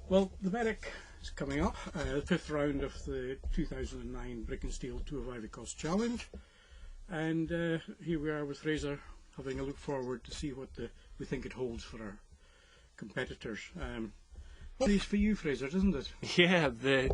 Well, the Merrick is coming up, the fifth round of the 2009 Brick and Steel 205 Ecosse Challenge, and here we are with Fraser having a look forward to see what we think it holds for our competitors. What is for you, Fraser, isn't it? Yeah, the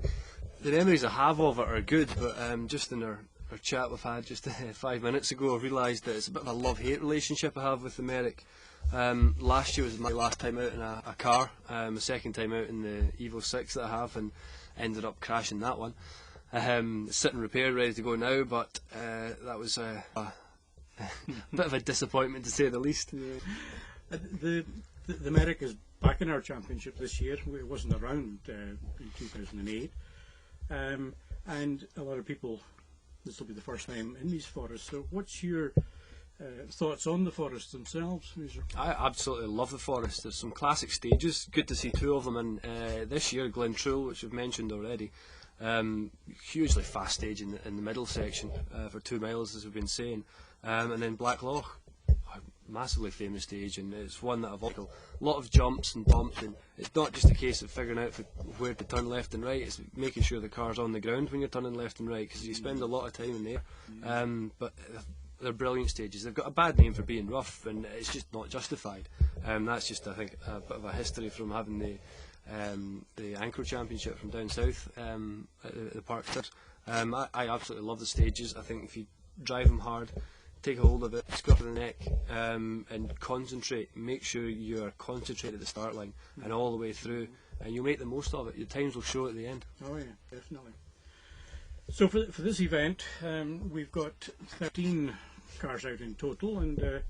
memories I have of it are good, but just in our chat we've had just 5 minutes ago, I realised that it's a bit of a love-hate relationship I have with the Merrick. Last year was my last time out in a car, the second time out in the Evo 6 that I have, and ended up crashing that one. Sitting repaired, ready to go now, but that was a bit of a disappointment to say the least. Yeah. The Merrick is back in our championship this year. It wasn't around in 2008, and a lot of people, this will be the first time in these forests. So what's your thoughts on the forests themselves, Fraser? I absolutely love the forest. There's some classic stages. Good to see two of them in this year. Glentrool, which we've mentioned already, hugely fast stage in the middle section for 2 miles, as we've been saying, and then Blackloch, a massively famous stage, and it's one that I've a lot of jumps and bumps, and it's not just a case of figuring out where to turn left and right. It's making sure the car's on the ground when you're turning left and right, because you spend a lot of time in there. But they're brilliant stages. They've got a bad name for being rough, and it's just not justified. That's just, I think, a bit of a history from having the Anchor Championship from down south at the park. I absolutely love the stages. I think if you drive them hard, take a hold of it, scruff of the neck, and concentrate. Make sure you are concentrated at the start line and all the way through, and you'll make the most of it. Your times will show at the end. Oh yeah, definitely. So for this event, we've got 13 cars out in total, and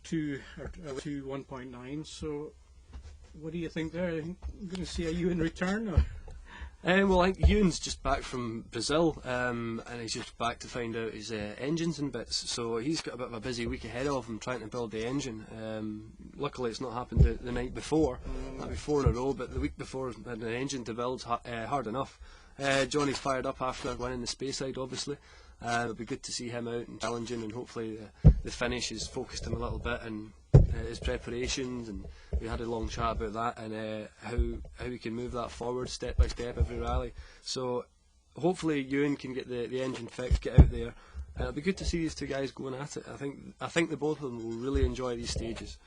two 1.9. So what do you think there? Are you going to see you in return? Or? Well, I think Ewan's just back from Brazil, and he's just back to find out his engines and bits, so he's got a bit of a busy week ahead of him trying to build the engine. Luckily it's not happened the night before, not before in a row, but the week before had an engine to build hard enough. Johnny's fired up after winning the Space Side, obviously. It'll be good to see him out and challenging, and hopefully the finish has focused him a little bit, and his preparations, and we had a long chat about that, and how we can move that forward step by step every rally. So hopefully Ewan can get the engine fixed, get out there. It'll be good to see these two guys going at it. I think the both of them will really enjoy these stages.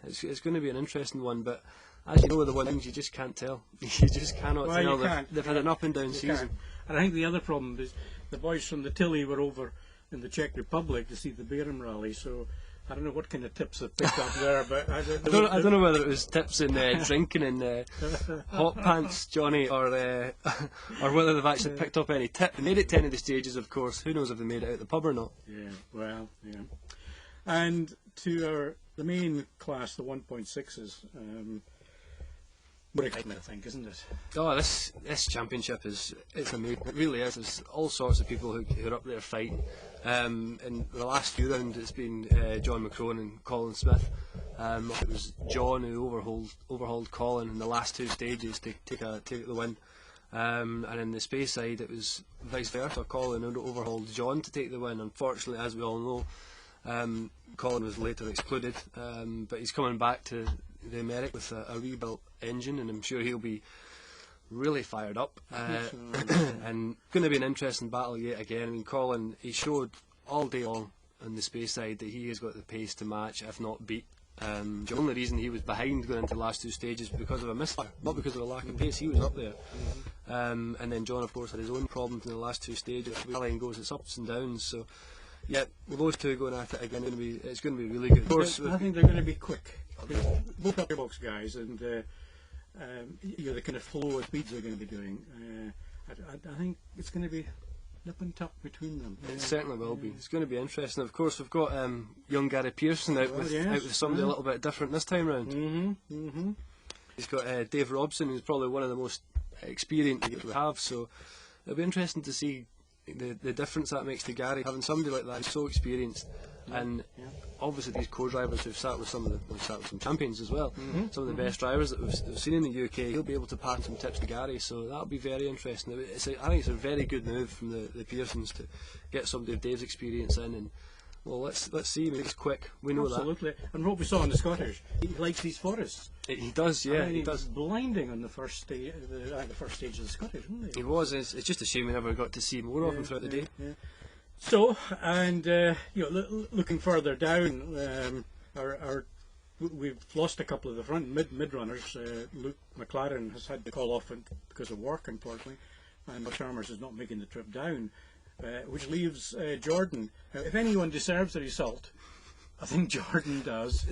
It's going to be an interesting one, but as you know with the ones, you just can't tell. You just cannot tell. They've had an up and down season. And I think the other problem is the boys from the Tilly were over in the Czech Republic to see the Bærum rally, so I don't know what kind of tips they picked up there, but I don't know whether it was tips in drinking and hot pants, Johnny, or whether they've actually picked up any tip. They made it to any of the stages, of course. Who knows if they made it out the pub or not? Yeah, well, yeah. And to the main class, the 1.6s. What excitement, I think, isn't it? Oh, this championship it's amazing. It really is. There's all sorts of people who are up there fighting. In the last few rounds, it's been John McCrone and Colin Smith. It was John who overhauled Colin in the last 2 stages to take the win. And in the Space Side, it was vice versa. Colin overhauled John to take the win. Unfortunately, as we all know, Colin was later excluded, but he's coming back to the Merrick with a rebuilt engine, and I'm sure he'll be really fired up. And going to be an interesting battle yet again. I mean, Colin, he showed all day long on the Space Side that he has got the pace to match, if not beat. The only reason he was behind going into the last 2 stages was because of a misfire, not because of a lack of pace. He was up there. And then John, of course, had his own problems in the last 2 stages. The line goes, it's ups and downs. So yeah, with those two going at it again, it's going to be really good. Of course, I think they're going to be quick. Both upper box guys, and the kind of flow of speeds they're going to be doing. I think it's going to be nip and tuck between them. It certainly will be. It's going to be interesting. Of course, we've got young Gary Pearson out with somebody a little bit different this time round. He's got Dave Robson, who's probably one of the most experienced we have. So it'll be interesting to see the difference that makes to Gary, having somebody like that who's so experienced. And obviously these co-drivers who've sat with some champions as well, some of the best drivers that we've seen in the UK, he'll be able to pass some tips to Gary, so that'll be very interesting. I think it's a very good move from the Pearsons to get somebody of Dave's experience in, and Well, let's see. Maybe it's quick. We know Absolutely. And what we saw in the Scottish, he likes these forests. He does, yeah. I mean, he he was does. blinding on the first stage, the first stage of the Scottish, wasn't he? He was. It's just a shame we never got to see more of him throughout the day. Yeah. So, and looking further down, we've lost a couple of the front mid runners. Luke McLaren has had to call off because of work, unfortunately, and Chalmers is not making the trip down, which leaves Jordan. Now, if anyone deserves the result, I think Jordan does.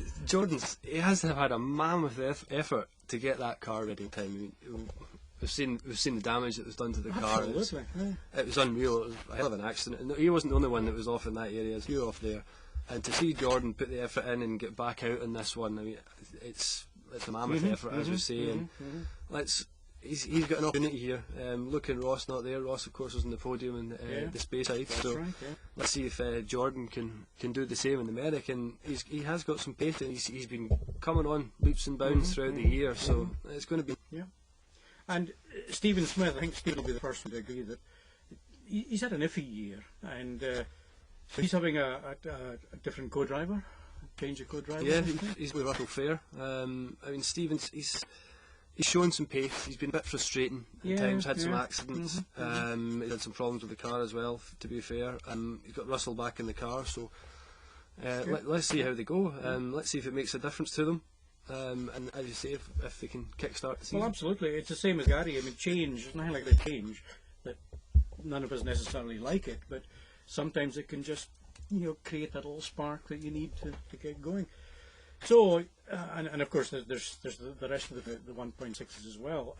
He has to have had a mammoth effort to get that car ready in time. I mean, we've seen the damage that was done to the car. Absolutely. It was unreal. It was a hell of an accident. And he wasn't the only one that was off in that area. There's a few off there. And to see Jordan put the effort in and get back out in this one, I mean, it's a mammoth effort, as we say. And he's got an opportunity here. Luke and Ross not there. Ross, of course, was on the podium in the space side. So right, let's see if Jordan can do the same in the Merrick. And he has got some pace. He's been coming on leaps and bounds throughout the year. So it's going to be. Yeah. And Stephen Smith, I think Stephen will be the first one to agree that he's had an iffy year, and he's having a different co-driver, change of co-driver. Yeah, he's with Russell Fair. I mean, Stephen's he's shown some pace. He's been a bit frustrating at times. Had some accidents. He had some problems with the car as well. To be fair, he's got Russell back in the car, so let's see how they go. Let's see if it makes a difference to them. And as you say, if they can kickstart the season. Well, absolutely. It's the same as Gary. I mean, change, there's nothing like the change that none of us necessarily like it, but sometimes it can just, create that little spark that you need to get going. So, and of course, there's the rest of the 1.6s as well.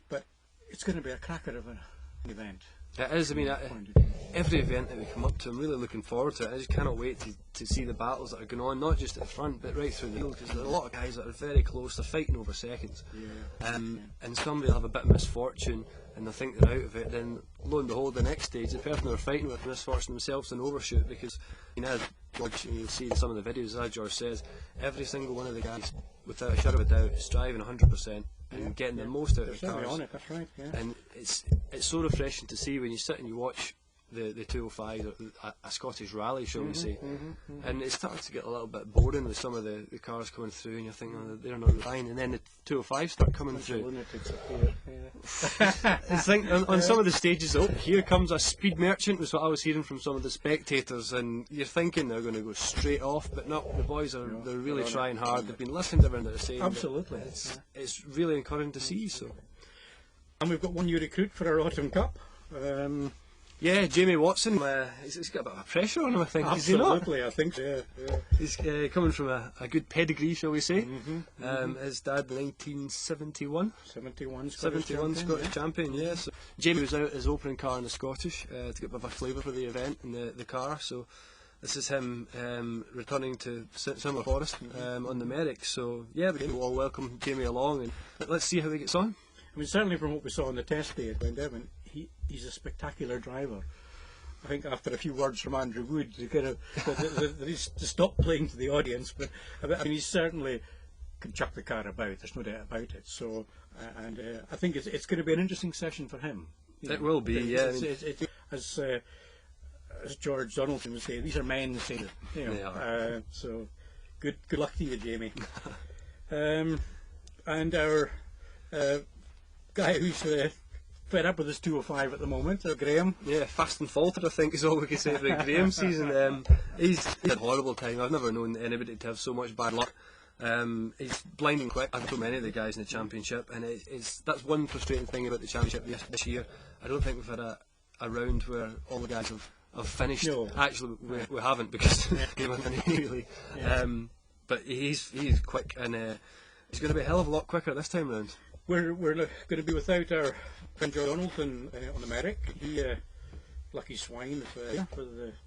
But it's going to be a cracker of an event. It is. I mean, every event that we come up to, I'm really looking forward to it. I just cannot wait to see the battles that are going on, not just at the front, but right through the field, because there's a lot of guys that are very close. They're fighting over seconds. And somebody will have a bit of misfortune and they'll think they're out of it. Then, lo and behold, the next stage, the person they're fighting with misfortune themselves and overshoot, because, as George, you'll see in some of the videos, as George says, every single one of the guys, without a shadow of a doubt, is striving 100%. And getting the most out of the cars. On it, that's right, yeah. And it's so refreshing to see when you sit and you watch the 205, a Scottish rally, shall we say. And it started to get a little bit boring with some of the cars coming through, and you're thinking, oh, they're not relying. And then the 205 start coming through. It's like on some of the stages, here comes a speed merchant, was what I was hearing from some of the spectators, and you're thinking they're going to go straight off, but no, the boys they're really trying hard. They've been listening to everything they're saying. Absolutely. It's really encouraging to see. So. And we've got one new recruit for our Autumn Cup. Yeah, Jamie Watson. He's got a bit of pressure on him, I think. Absolutely, I think so. Yeah. He's coming from a good pedigree, shall we say. His dad, 1971. 71 Scottish champion, yeah. So Jamie was out as opening car in the Scottish to get a bit of a flavour for the event and the car. So this is him returning to Summer Forest on the Merrick. So yeah, we'll all welcome Jamie along, and let's see how he gets on. I mean, certainly from what we saw on the test day at Glendevan, he's a spectacular driver. I think after a few words from Andrew Wood, to stop playing to the audience, but I mean, he certainly can chuck the car about. There's no doubt about it. So, I think it's going to be an interesting session for him. It will be, yeah. As George Donaldson would say, these are men saying it. They are. So, good luck to you, Jamie. And our guy who's fed up with his 205 at the moment, Graham. Yeah, fast and faltered, I think is all we can say for Graham's season. He's had a horrible time. I've never known anybody to have so much bad luck. He's blinding quick, like so many of the guys in the championship, and that's one frustrating thing about the championship this year. I don't think we've had a round where all the guys have finished. No. Actually, we haven't, because really. But he's quick, and he's going to be a hell of a lot quicker this time round. We're going to be without our friend George Donaldson on the Merrick. He lucky swine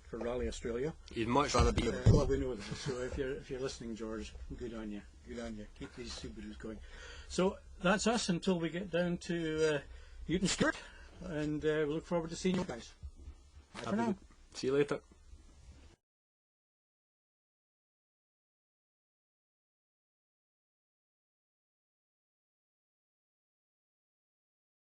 for Rally Australia. You'd much rather be. Well, we know that. So if you're listening, George, good on you. Good on you. Keep these Subarus going. So that's us until we get down to Newton Stewart, and we look forward to seeing you guys. Bye for now. See you later.